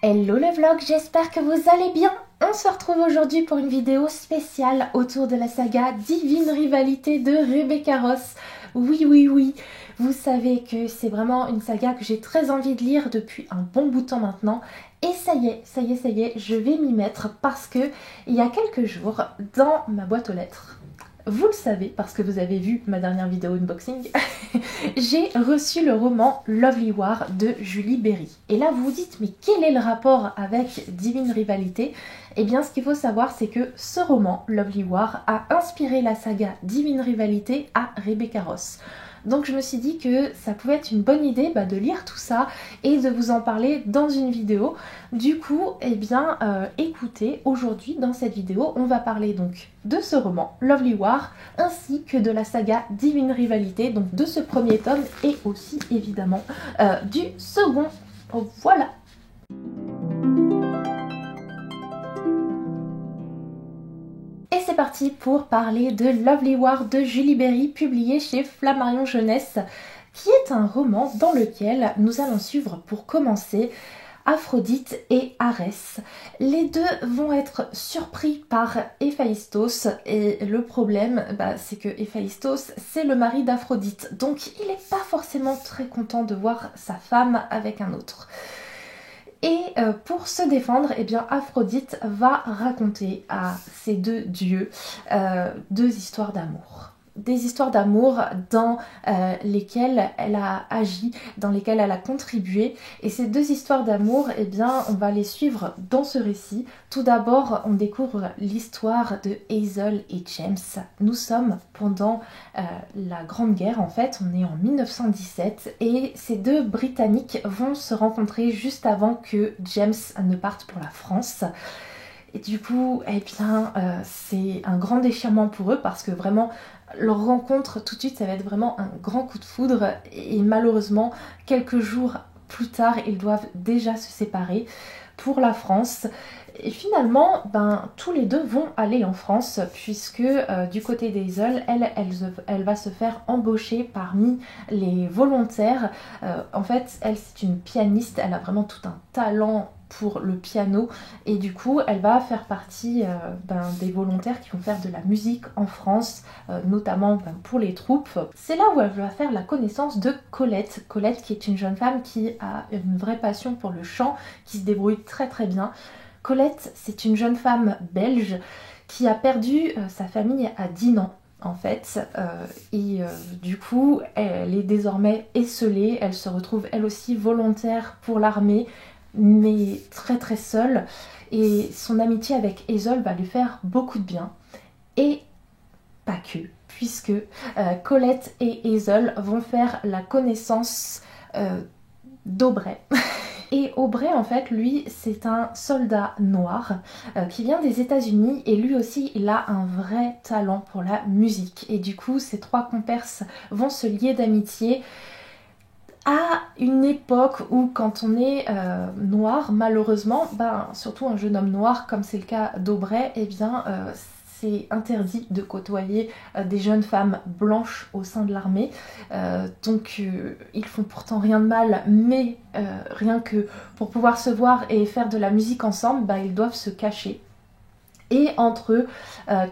Hello le vlog, j'espère que vous allez bien. On se retrouve aujourd'hui pour une vidéo spéciale autour de la saga Divine Rivalité de Rebecca Ross. Oui, vous savez que c'est vraiment une saga que j'ai très envie de lire depuis un bon bout de temps maintenant. Et ça y est, je vais m'y mettre parce que il y a quelques jours, dans ma boîte aux lettres, vous le savez parce que vous avez vu ma dernière vidéo unboxing, j'ai reçu le roman Lovely War de Julie Berry. Et là vous vous dites mais quel est le rapport avec Divine Rivalité? Eh bien ce qu'il faut savoir c'est que ce roman Lovely War a inspiré la saga Divine Rivalité à Rebecca Ross. Donc je me suis dit que ça pouvait être une bonne idée de lire tout ça et de vous en parler dans une vidéo. Du coup, écoutez, aujourd'hui dans cette vidéo, on va parler donc de ce roman Lovely War ainsi que de la saga Divine Rivalité, donc de ce premier tome et aussi évidemment du second. Voilà. Et c'est parti pour parler de Lovely War de Julie Berry, publié chez Flammarion Jeunesse, qui est un roman dans lequel nous allons suivre pour commencer Aphrodite et Arès. Les deux vont être surpris par Héphaïstos et le problème c'est que Héphaïstos c'est le mari d'Aphrodite, donc il n'est pas forcément très content de voir sa femme avec un autre. Et pour se défendre, Aphrodite va raconter à ces deux dieux deux histoires d'amour. Des histoires d'amour dans lesquelles elle a agi, dans lesquelles elle a contribué. Et ces deux histoires d'amour, on va les suivre dans ce récit. Tout d'abord, on découvre l'histoire de Hazel et James. Nous sommes pendant la Grande Guerre, en fait, on est en 1917, et ces deux Britanniques vont se rencontrer juste avant que James ne parte pour la France. Et du coup, c'est un grand déchirement pour eux parce que vraiment, leur rencontre tout de suite, ça va être vraiment un grand coup de foudre. Et malheureusement, quelques jours plus tard, ils doivent déjà se séparer pour la France. Et finalement, tous les deux vont aller en France puisque du côté d'Hazel, elle va se faire embaucher parmi les volontaires. En fait, elle, c'est une pianiste, elle a vraiment tout un talent pour le piano et du coup elle va faire partie des volontaires qui vont faire de la musique en France, notamment pour les troupes. C'est là où elle va faire la connaissance de Colette. Colette qui est une jeune femme qui a une vraie passion pour le chant, qui se débrouille très très bien. Colette, c'est une jeune femme belge qui a perdu sa famille à Dinan en fait, du coup elle est désormais esseulée, elle se retrouve elle aussi volontaire pour l'armée mais très très seule, et son amitié avec Hazel va lui faire beaucoup de bien, et pas que, puisque Colette et Hazel vont faire la connaissance d'Aubrey. Et Aubrey, en fait, lui, c'est un soldat noir qui vient des États-Unis et lui aussi, il a un vrai talent pour la musique. Et du coup, ces trois comparses vont se lier d'amitié à une époque où quand on est noir, malheureusement, surtout un jeune homme noir comme c'est le cas d'Aubrey, c'est interdit de côtoyer des jeunes femmes blanches au sein de l'armée. Ils font pourtant rien de mal, mais rien que pour pouvoir se voir et faire de la musique ensemble, ils doivent se cacher. Et entre eux,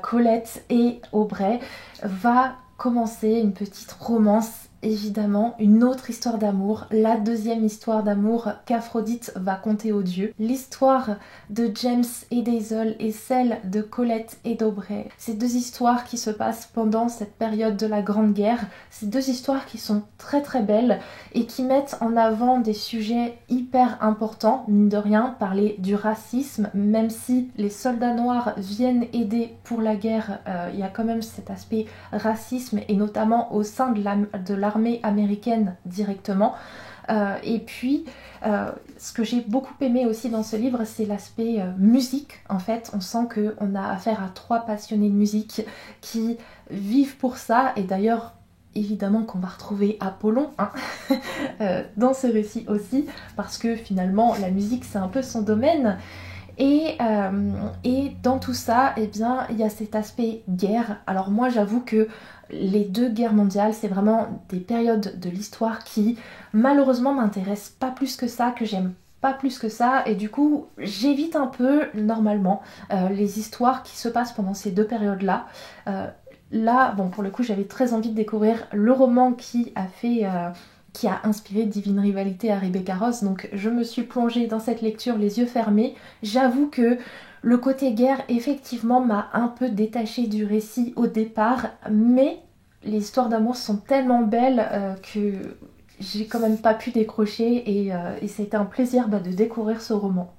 Colette et Aubrey va commencer une petite romance, évidemment, une autre histoire d'amour, la deuxième histoire d'amour qu'Aphrodite va conter aux dieux. L'histoire de James et d'Hazel et celle de Colette et d'Aubrey. Ces deux histoires qui se passent pendant cette période de la Grande Guerre, ces deux histoires qui sont très très belles et qui mettent en avant des sujets hyper importants, mine de rien, parler du racisme, même si les soldats noirs viennent aider pour la guerre, il y a quand même cet aspect racisme, et notamment au sein de l'armée américaine directement. Ce que j'ai beaucoup aimé aussi dans ce livre, c'est l'aspect musique. En fait, on sent qu'on a affaire à trois passionnés de musique qui vivent pour ça, et d'ailleurs évidemment qu'on va retrouver Apollon dans ce récit aussi, parce que finalement la musique c'est un peu son domaine. Et dans tout ça, il y a cet aspect guerre. Alors moi j'avoue que les deux guerres mondiales, c'est vraiment des périodes de l'histoire qui malheureusement m'intéressent pas plus que ça, que j'aime pas plus que ça, et du coup j'évite un peu normalement les histoires qui se passent pendant ces deux périodes-là. Là, bon, pour le coup, j'avais très envie de découvrir le roman qui a inspiré Divine Rivalité à Rebecca Ross, donc je me suis plongée dans cette lecture les yeux fermés. J'avoue que le côté guerre, effectivement, m'a un peu détachée du récit au départ, mais les histoires d'amour sont tellement belles que j'ai quand même pas pu décrocher, et ça a été un plaisir de découvrir ce roman.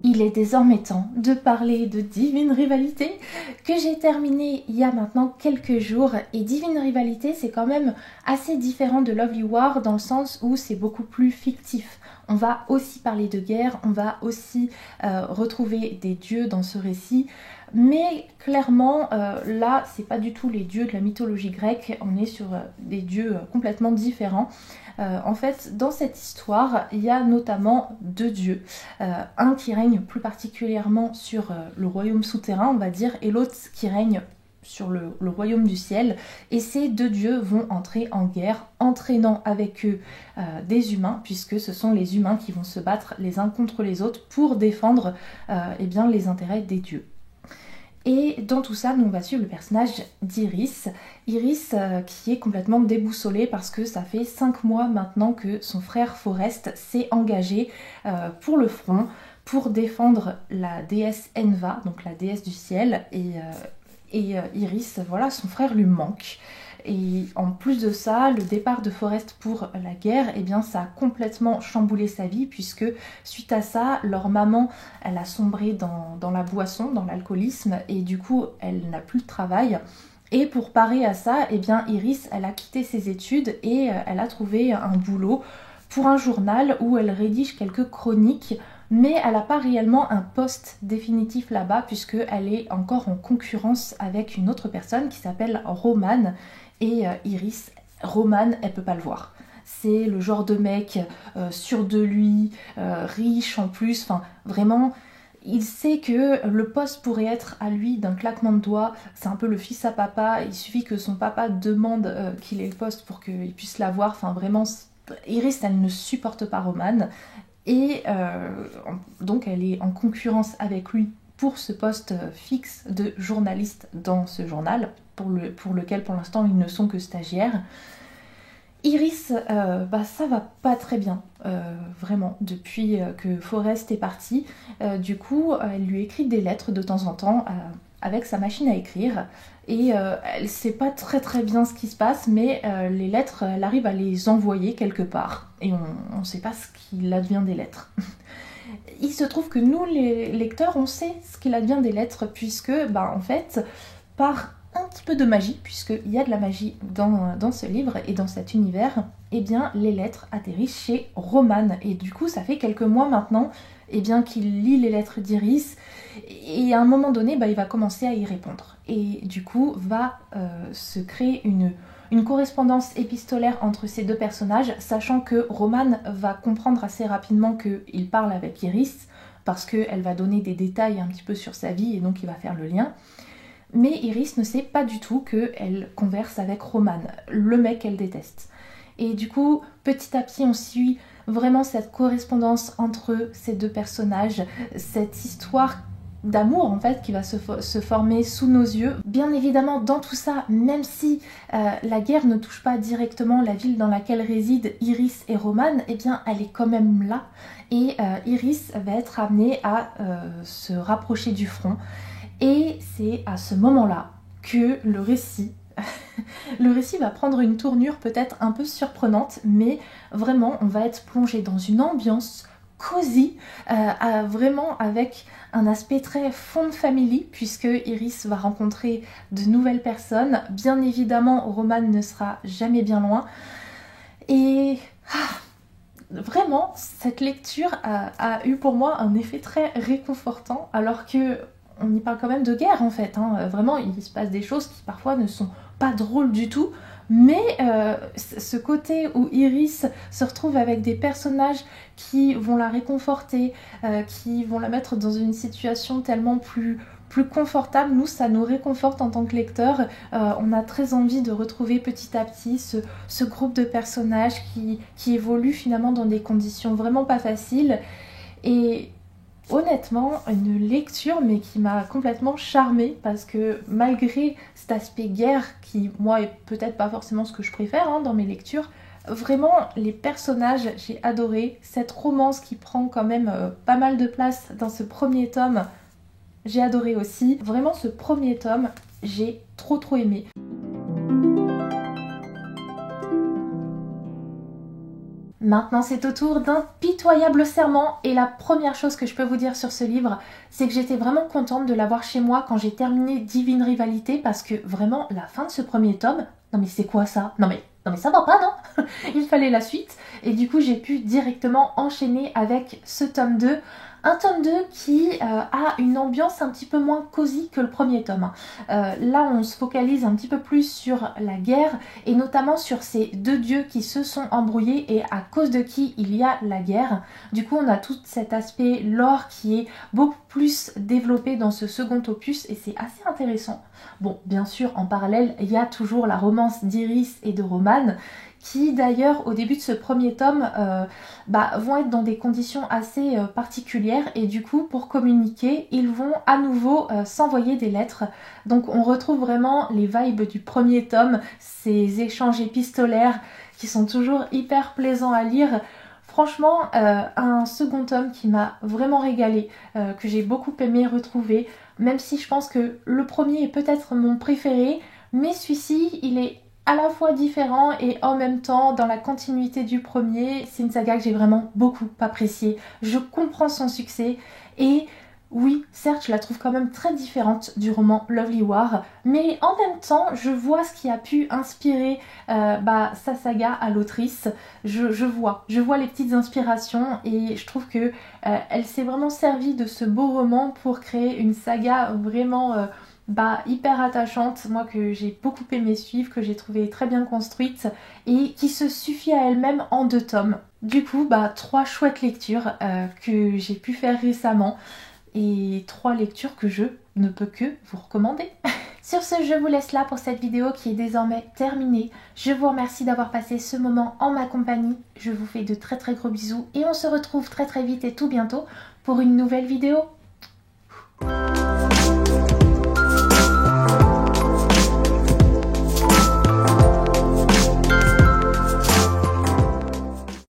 Il est désormais temps de parler de Divine Rivalité, que j'ai terminé il y a maintenant quelques jours. Et Divine Rivalité, c'est quand même assez différent de Lovely War dans le sens où c'est beaucoup plus fictif. On va aussi parler de guerre, on va aussi retrouver des dieux dans ce récit, mais clairement là c'est pas du tout les dieux de la mythologie grecque, on est sur des dieux complètement différents. En fait, dans cette histoire, il y a notamment deux dieux. Un qui règne plus particulièrement sur le royaume souterrain, on va dire, et l'autre qui règne sur le royaume du ciel. Et ces deux dieux vont entrer en guerre, entraînant avec eux des humains, puisque ce sont les humains qui vont se battre les uns contre les autres pour défendre les intérêts des dieux. Et dans tout ça, nous on va suivre le personnage d'Iris. Iris qui est complètement déboussolée parce que ça fait 5 mois maintenant que son frère Forest s'est engagé pour le front, pour défendre la déesse Enva, donc la déesse du ciel. Et Iris, voilà, son frère lui manque. Et en plus de ça, le départ de Forest pour la guerre, eh bien, ça a complètement chamboulé sa vie, puisque suite à ça, leur maman, elle a sombré dans la boisson, dans l'alcoolisme, et du coup, elle n'a plus de travail. Et pour parer à ça, eh bien, Iris, elle a quitté ses études et elle a trouvé un boulot pour un journal où elle rédige quelques chroniques, mais elle n'a pas réellement un poste définitif là-bas, puisqu'elle est encore en concurrence avec une autre personne qui s'appelle Romane. Et Iris, Romane, elle peut pas le voir. C'est le genre de mec sûr de lui, riche en plus, enfin vraiment, il sait que le poste pourrait être à lui d'un claquement de doigts. C'est un peu le fils à papa, il suffit que son papa demande qu'il ait le poste pour qu'il puisse l'avoir. Enfin vraiment, Iris, elle ne supporte pas Romane, et donc elle est en concurrence avec lui pour ce poste fixe de journaliste dans ce journal, pour lequel pour l'instant ils ne sont que stagiaires. Iris, ça va pas très bien, vraiment, depuis que Forest est parti. Du coup, elle lui écrit des lettres de temps en temps avec sa machine à écrire, et elle sait pas très très bien ce qui se passe, mais les lettres, elle arrive à les envoyer quelque part, et on sait pas ce qu'il advient des lettres. Il se trouve que nous, les lecteurs, on sait ce qu'il advient des lettres, puisque, en fait, par un petit peu de magie, puisqu'il y a de la magie dans ce livre et dans cet univers, eh bien, les lettres atterrissent chez Romane. Et du coup, ça fait quelques mois maintenant qu'il lit les lettres d'Iris, et à un moment donné, il va commencer à y répondre. Et du coup, va se créer une correspondance épistolaire entre ces deux personnages, sachant que Romane va comprendre assez rapidement qu'il parle avec Iris, parce qu'elle va donner des détails un petit peu sur sa vie, et donc il va faire le lien. Mais Iris ne sait pas du tout qu'elle converse avec Romane, le mec qu'elle déteste. Et du coup, petit à petit, on suit vraiment cette correspondance entre ces deux personnages, cette histoire d'amour en fait qui va se former sous nos yeux. Bien évidemment, dans tout ça, même si la guerre ne touche pas directement la ville dans laquelle résident Iris et Romane, eh bien elle est quand même là, et Iris va être amenée à se rapprocher du front. Et c'est à ce moment-là que le récit va prendre une tournure peut-être un peu surprenante, mais vraiment on va être plongé dans une ambiance cosy, vraiment avec un aspect très fond family, puisque Iris va rencontrer de nouvelles personnes. Bien évidemment, Romane ne sera jamais bien loin. Et vraiment, cette lecture a eu pour moi un effet très réconfortant, alors que on y parle quand même de guerre en fait, Vraiment il se passe des choses qui parfois ne sont pas drôles du tout, mais ce côté où Iris se retrouve avec des personnages qui vont la réconforter, qui vont la mettre dans une situation tellement plus plus confortable. Nous, ça nous réconforte en tant que lecteur. On a très envie de retrouver petit à petit ce groupe de personnages qui évoluent finalement dans des conditions vraiment pas faciles. Et honnêtement, une lecture mais qui m'a complètement charmée parce que malgré cet aspect guerre qui, moi, est peut-être pas forcément ce que je préfère dans mes lectures, vraiment les personnages, j'ai adoré. Cette romance qui prend quand même pas mal de place dans ce premier tome, j'ai adoré aussi. Vraiment ce premier tome, j'ai trop aimé. Maintenant, c'est au tour d'un pitoyable serment et la première chose que je peux vous dire sur ce livre, c'est que j'étais vraiment contente de l'avoir chez moi quand j'ai terminé Divine Rivalité parce que vraiment, la fin de ce premier tome, non mais c'est quoi ça? Non mais ça va pas, non? Il fallait la suite et du coup j'ai pu directement enchaîner avec ce tome 2. Un tome 2 qui a une ambiance un petit peu moins cosy que le premier tome. Là, on se focalise un petit peu plus sur la guerre et notamment sur ces deux dieux qui se sont embrouillés et à cause de qui il y a la guerre. Du coup, on a tout cet aspect lore qui est beaucoup plus développé dans ce second opus et c'est assez intéressant. Bon, bien sûr, en parallèle, il y a toujours la romance d'Iris et de Roman qui d'ailleurs au début de ce premier tome vont être dans des conditions assez particulières et du coup pour communiquer ils vont à nouveau s'envoyer des lettres. Donc on retrouve vraiment les vibes du premier tome, ces échanges épistolaires qui sont toujours hyper plaisants à lire. Franchement, un second tome qui m'a vraiment régalé, que j'ai beaucoup aimé retrouver, même si je pense que le premier est peut-être mon préféré, mais celui-ci il est à la fois différent et en même temps dans la continuité du premier. C'est une saga que j'ai vraiment beaucoup appréciée. Je comprends son succès et oui, certes, je la trouve quand même très différente du roman Lovely War, mais en même temps, je vois ce qui a pu inspirer sa saga à l'autrice. Je vois les petites inspirations et je trouve que elle s'est vraiment servie de ce beau roman pour créer une saga vraiment hyper attachante, moi que j'ai beaucoup aimé suivre, que j'ai trouvé très bien construite et qui se suffit à elle-même en 2 tomes. Du coup, 3 chouettes lectures que j'ai pu faire récemment et 3 lectures que je ne peux que vous recommander. Sur ce, je vous laisse là pour cette vidéo qui est désormais terminée. Je vous remercie d'avoir passé ce moment en ma compagnie. Je vous fais de très gros bisous et on se retrouve très vite et tout bientôt pour une nouvelle vidéo.